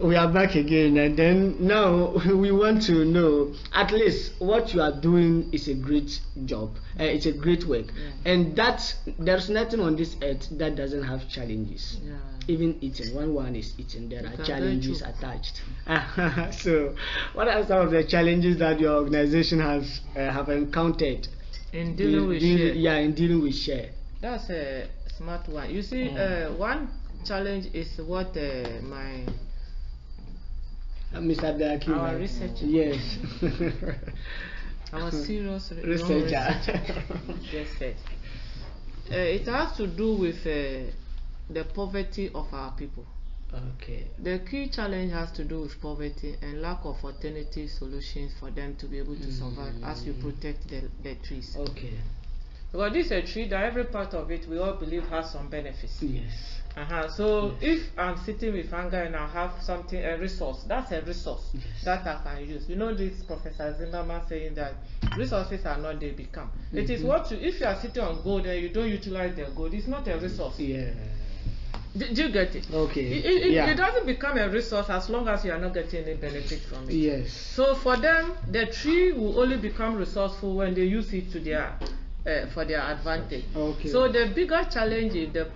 we are back again, and then now we want to know at least what you are doing is a great job. It's a great work, and that there's nothing on this earth that doesn't have challenges. Even eating, one is eating, there are challenges attached. So what are some of the challenges that your organization has have encountered in dealing with share? In dealing with share. That's a smart one. You see, one challenge is what my Mr. Abdulhakim, our researcher, our serious researcher just said. It has to do with the poverty of our people. The key challenge has to do with poverty and lack of alternative solutions for them to be able to survive as you protect the trees. Because this is a tree that every part of it we all believe has some benefits. So if I'm sitting with anger and I have something, a resource, that's a resource that I can use. This Professor Zimmerman saying that resources are not they become. It is what if you are sitting on gold and you don't utilize the gold, it's not a resource. Do you get it? It doesn't become a resource as long as you are not getting any benefit from it. So for them, the tree will only become resourceful when they use it to their for their advantage. So the bigger challenge is the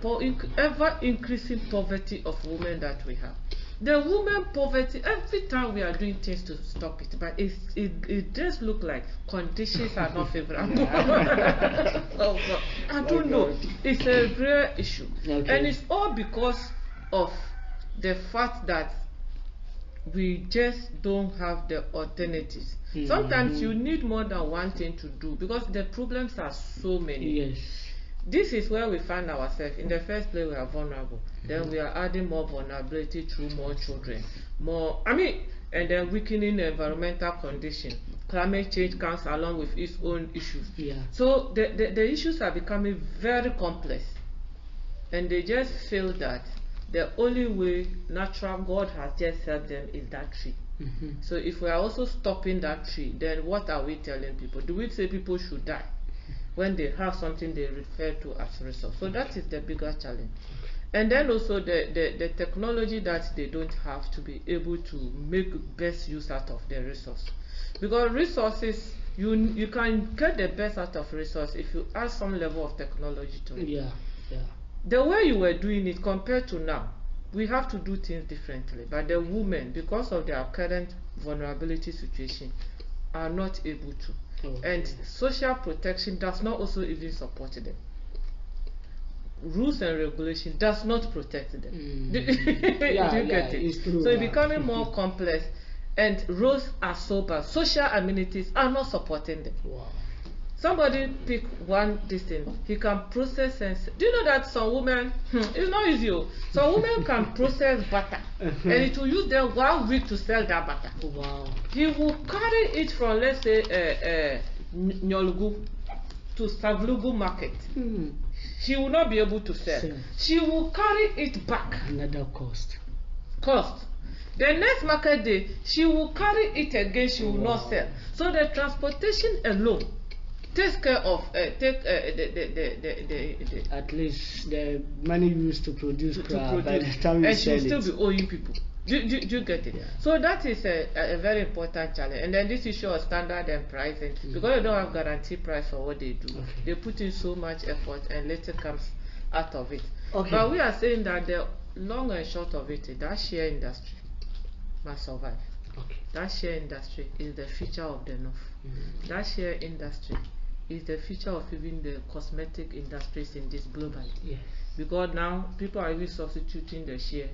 ever increasing poverty of women that we have. The women poverty, every time we are doing things to stop it, but it does look like conditions are not favorable. I don't know. It's a real issue. And it's all because of the fact that we just don't have the alternatives. Sometimes you need more than one thing to do because the problems are so many. This is where we find ourselves. In the first place, we are vulnerable. Then we are adding more vulnerability through more children, and then weakening the environmental condition. Climate change comes along with its own issues. So the issues are becoming very complex, and they just feel that the only way natural God has just helped them is that tree. So if we are also stopping that tree, then what are we telling people? Do we say people should die when they have something they refer to as resource? So that is the bigger challenge. And then also the technology that they don't have to be able to make best use out of the resource. Because resources, you can get the best out of resource if you add some level of technology to it. The way you were doing it compared to now, we have to do things differently. But the women, because of their current vulnerability situation, are not able to. And social protection does not also even support them. Rules and regulation does not protect them. Do you get it? It's true, so it's becoming more complex, and roads are so bad. Social amenities are not supporting them. Somebody pick one distance, he can process and do you know that some women, it's not easy. Some women can process butter and it will use them 1 week to sell that butter. He will carry it from, let's say, Nyolugu to Savlugu market. She will not be able to sell. She will carry it back. Another cost. The next market day, she will carry it again. She will not sell. So the transportation alone takes care of at least the money used to produce crab by the time and she will still be owing people. Do you get it? So that is a very important challenge. And then this issue of standard and pricing, because they don't have guarantee price for what they do, they put in so much effort and later comes out of it. But we are saying that the long and short of it, that share industry must survive. That share industry is the future of the North. That share industry is the future of even the cosmetic industries in this globally. Because now people are even substituting the share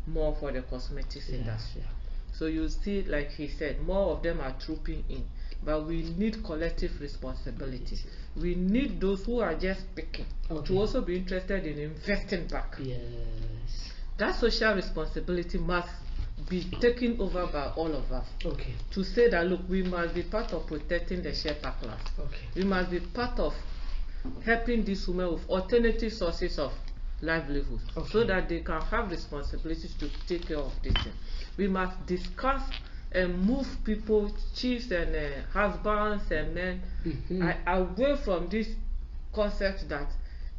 more for the cosmetics industry. So you see, like he said, more of them are trooping in. But we need collective responsibility. We need those who are just picking to also be interested in investing back. That social responsibility must be taken over by all of us. To say that, look, we must be part of protecting the Sherpa class. We must be part of helping these women with alternative sources of livelihood, so that they can have responsibilities to take care of this thing. We must discuss and move people, chiefs and husbands and men, away from this concept that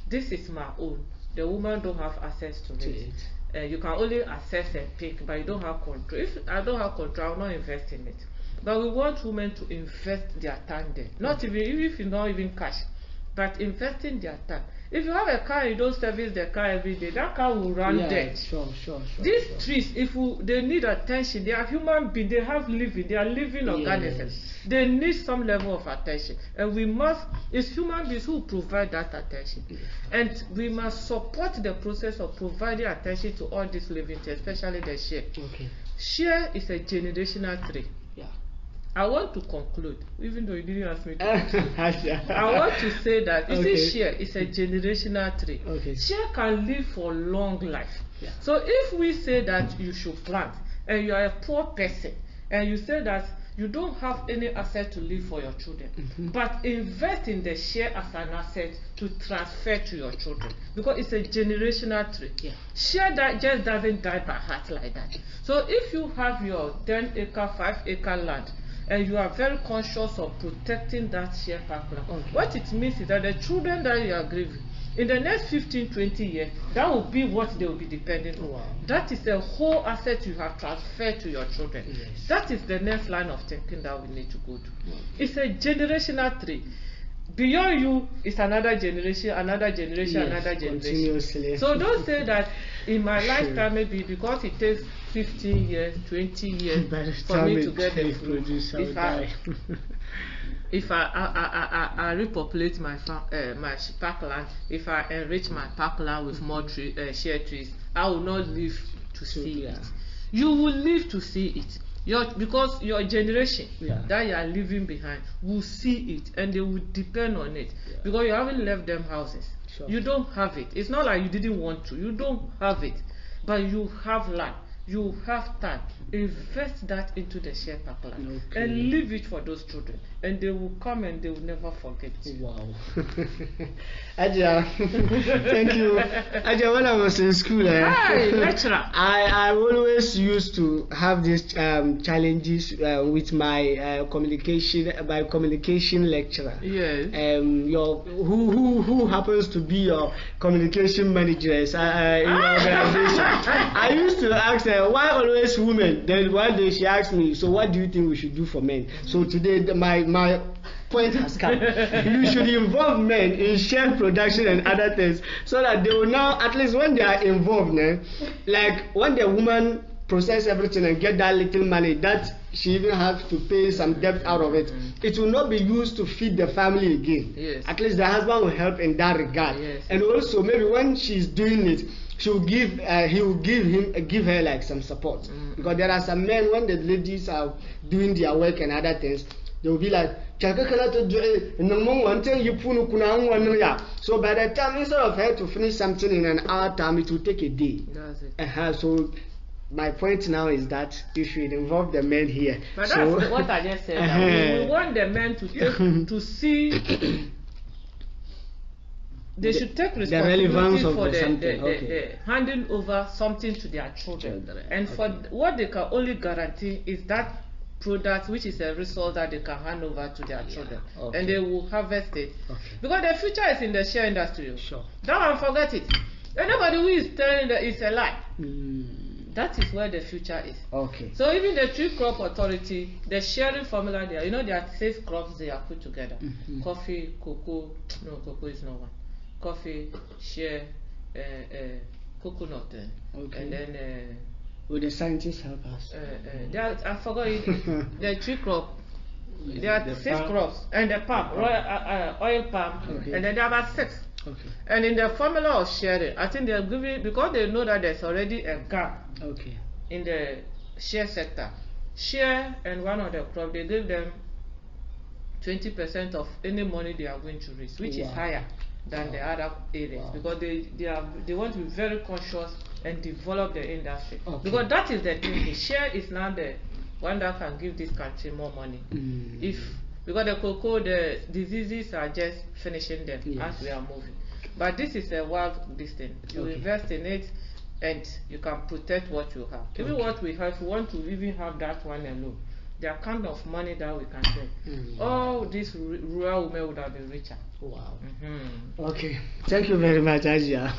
this is my own. The woman don't have access to it. You can only access and pick, but you don't have control. If I don't have control, I will not invest in it. But we want women to invest their time there. Not even if you not even cash, but investing their time. If you have a car and you don't service the car every day, that car will run dead. These trees, they need attention. They are human beings. They have living. They are living organisms. They need some level of attention, and we must. It's human beings who provide that attention, and we must support the process of providing attention to all these living things, especially the share. Share is a generational tree. I want to conclude, even though you didn't ask me to conclude. I want to say that share is a generational tree. Share can live for long life. So if we say that you should plant and you are a poor person and you say that you don't have any asset to leave for your children, but invest in the share as an asset to transfer to your children, because it's a generational tree. Share that just doesn't die by heart like that. So if you have your 10-acre, 5-acre land, and you are very conscious of protecting that share partner, what it means is that the children that you are grieving, in the next 15-20 years, that will be what they will be dependent on. That is a whole asset you have transferred to your children. That is the next line of thinking that we need to go to. It's a generational tree. Beyond you is another generation, another generation, another generation. So don't say that in my lifetime, maybe because it takes 15 years, 20 years for me to get the fruit. If I repopulate my parkland, if I enrich my parkland with more share trees, I will not live to see it. You will live to see it. Because your generation that you are leaving behind will see it, and they will depend on it, because you haven't left them houses. You don't have it. It's not like you didn't want to. You don't have it, but you have land. you have time, invest that into the share pipeline and leave it for those children, and they will come and they will never forget you. Wow. Hajia, thank you. Hajia, when I was in school, lecturer, I always used to have these challenges with my communication lecturer. Yes. Who happens to be your communication manager in your organization? I used to ask her, why always women? Then one day she asked me, so what do you think we should do for men? So today my point has come. You should involve men in shared production and other things, so that they will now, at least when they are involved, like when the woman process everything and get that little money that she even has to pay some debt out of it, it will not be used to feed the family again. Yes. At least the husband will help in that regard. Yes. And also maybe when she's doing it, he will give her like some support. Because there are some men, when the ladies are doing their work and other things, they will be like, so by the time, instead of her to finish something in an hour time, it will take a day. That's it. So my point now is that you should involve the men here. But that's what I just said. We want the men to take, to see. They should take responsibility for the handing over something to their children. And for what they can only guarantee is that product, which is a result that they can hand over to their children. And they will harvest it. Because the future is in the share industry. Sure. Don't forget it. Anybody who is telling that it's a lie. That is where the future is. So even the Tree Crop Authority, the sharing formula there, there are 6 crops they are put together. Coffee, cocoa, no, cocoa is not one. Coffee, share, coconut, and then will the scientists help us? I forgot it. The tree crop. There are 6 crops, and the palm, oil palm, and then there are about 6. And in the formula of sharing, I think they're giving, because they know that there's already a gap in the share sector. Share and one of the crop, they give them 20% of any money they are going to raise, which is higher than the other areas, because they want to be very conscious and develop the industry. Because that is the thing. The share is now the one that can give this country more money. Because the cocoa, the diseases are just finishing them as we are moving. But this is a wild distance. You invest in it and you can protect what you have. Even what we have, we want to even have that one alone. The kind of money that we can get. All these rural women would have been richer. Wow. Okay. Thank you very much, Hajia.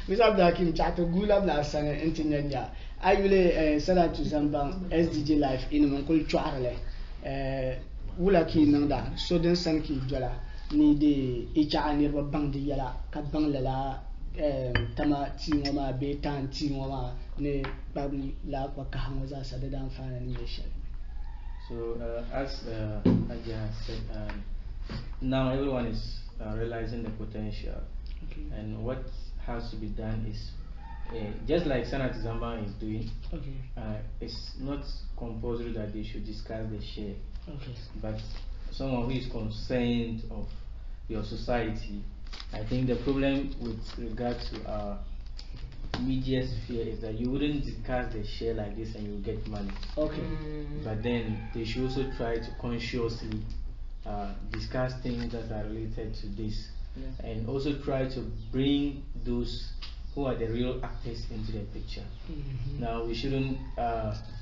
Mr. Abdakim, Chato Gulab Lasana Intinya. I will send out to Zambang SDJ Life in Mankul Chuarle. Wulaki Nanda, Soden Sanki Jala, ni de Icha Anirba Bandi Yala, Kabangla, Tama Tingoma, Betan Tingoma, Ne Babi La Wakahamosa Sadadan Fan Animation. So, as Hajia said, now everyone is realizing the potential, and what has to be done is just like Senate Zamba is doing. It's not compulsory that they should discuss the share, but someone who is concerned of your society. I think the problem with regard to our media sphere is that you wouldn't discuss the share like this and you get money. But then they should also try to consciously discuss things that are related to this, and also try to bring those who are the real actors into the picture. Now we shouldn't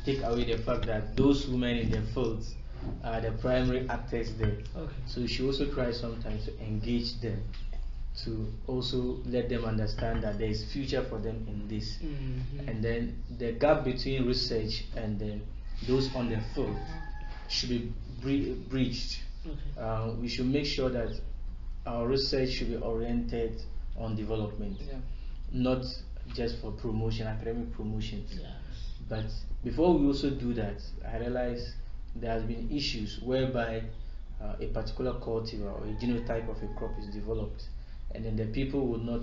take away the fact that those women in the fields are the primary actors there. So we should also try sometimes to engage them, to also let them understand that there is future for them in this. And then the gap between research and then those on the field should be bridged. We should make sure that our research should be oriented on development, not just for promotion, academic promotion. But before we also do that, I realize there has been issues whereby a particular cultivar or a genotype of a crop is developed, and then the people would not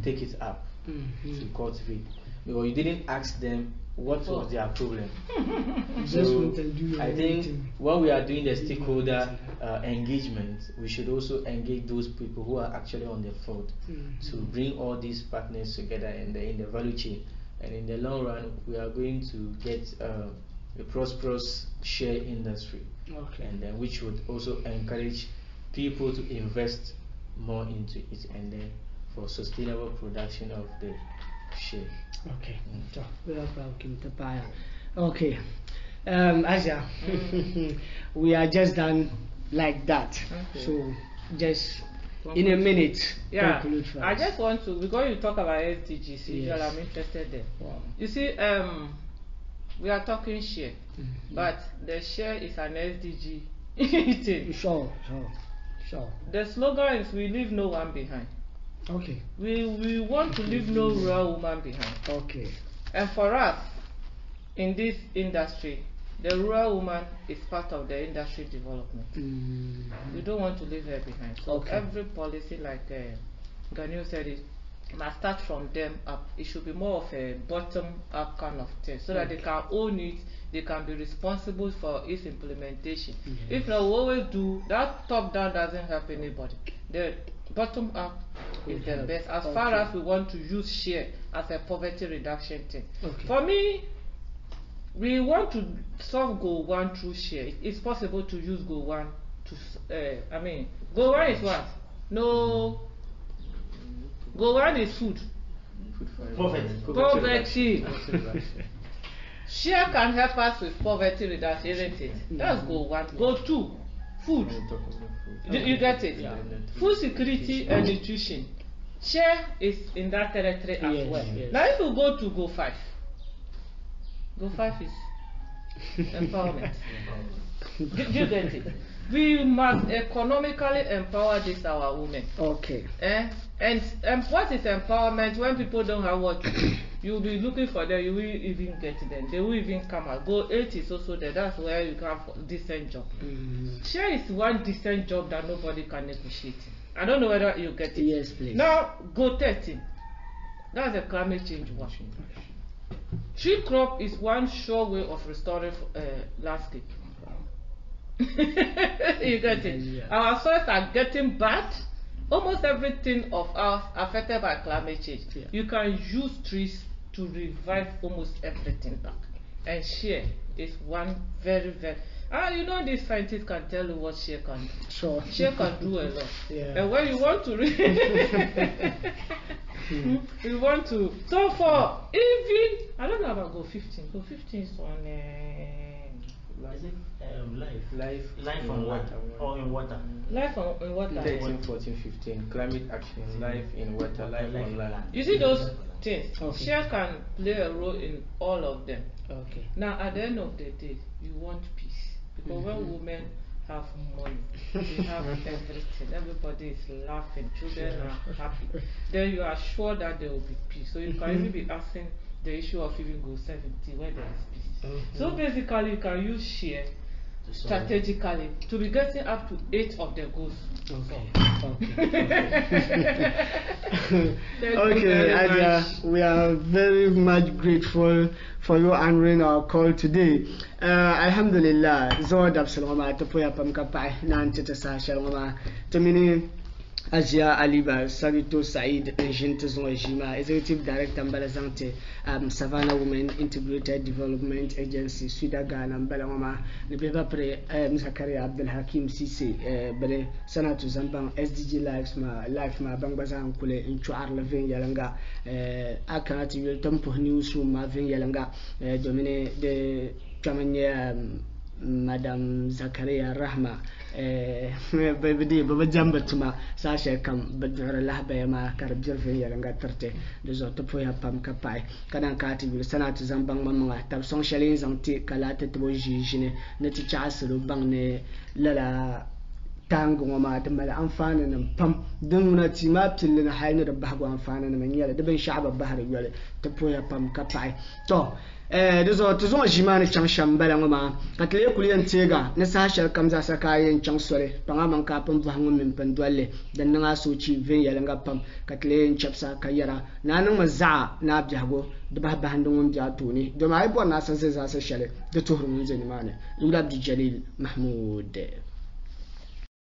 take it up to cultivate, because you didn't ask them what was their problem. So I think when we are doing the stakeholder engagement, we should also engage those people who are actually on the field to bring all these partners together in the value chain and in the long run, we are going to get a prosperous shea industry, and then which would also encourage people to invest more into it, and then for sustainable production of the shea. Okay. Hajia, we are just done like that. So just in a minute. I just want to, because you talk about SDGs, I'm interested there. You see, we are talking share, but the share is an SDG thing. Sure. The slogan is "We leave no one behind." We want to leave no rural woman behind. And for us, in this industry, the rural woman is part of the industry development. We don't want to leave her behind. So every policy, like Ganil said, it must start from them up. It should be more of a bottom-up kind of thing, so that they can own it, they can be responsible for its implementation. If not, we always do that top-down doesn't help anybody. The bottom-up is the best, as far as we want to use share as a poverty reduction thing. For me, we want to solve goal 1 through share. It's possible to use goal 1 to goal 1 is what? No, goal 1 is food. Poverty. Share can help us with poverty reduction, isn't it? That's goal 1. Goal 2, food. You get it? Food security and nutrition. Share is in that territory as well. Now if you go to goal 5, goal 5 is empowerment. Do you get it? We must economically empower this our women. And what is empowerment? When people don't have what to do, you'll be looking for them, you will even get them. They will even come out. Goal 8 is also there. That's where you can have a decent job. Share is one decent job that nobody can negotiate. I don't know whether you get it. Yes, please. Now, goal 13. That's a climate change one. Tree crop is one sure way of restoring landscape. You get it? Our soils are getting bad. Almost everything of ours affected by climate change. You can use trees to revive almost everything back. And share is one very, very... you know, these scientists can tell you what share can do. Share can do a lot. And when you want to you want to... So for even... I don't know about goal 15. Goal 15 is on... life on water or in water. Life on water. 13, 14, 15. Climate action, life in water, life on land. You see those things? Share can play a role in all of them. Now at the end of the day, you want peace, because when women have money, they have everything, everybody is laughing, children are happy, then you are sure that there will be peace. So you can even be asking the issue of even goal 70 where there is peace. So basically you can use share strategically to be getting up to 8 of the goals. Hajia, we are very much grateful for you answering our call today. Alhamdulillah, Zod Absaloma to Poya Pamkapai, Nantita Sashaloma, to mini Hajia Alima Sagito Said Njintazon Jima, Executive Director Mbalazante, Savannah Women Integrated Development Agency, Sudagan, and Balamama, the paper pre Zakaria Abdel Hakim Sisi, Bele Sanatu Zambang, SDG Life Ma Bangbazan Kule, in Chuar Lavin Yalanga, Akanati Tempo Newsroom Mavin Yalanga, Domine de Chamania. Madam Zakaria Rahma baby baba jambatuma sasha kam badra lahba ma karabjir fi yanga tarte de zo to poya pam kapai kanan kati bil sanatu zambang mamanga tab song shalin zanti kala te to jijine ne ti chasru bang ne lala tango ma tamal amfana nan pam dun ti ma pilin hayna da bahgo amfana nan yala da ban sha'aba bahar yala to poya pam kapai to dezo to zo jimani chang shambala ngoma katle kuliyan tega na sashal kamza sakayen chang sore panga man ka pam vangu min pandwalle dan nga soci ven yalanga pam katle chapsa kayara nanan maza na bjago de ba bandung ja tuni de mai bo na san se za se shale de to hurun zeni mane Abdi Jalil Mahmoud.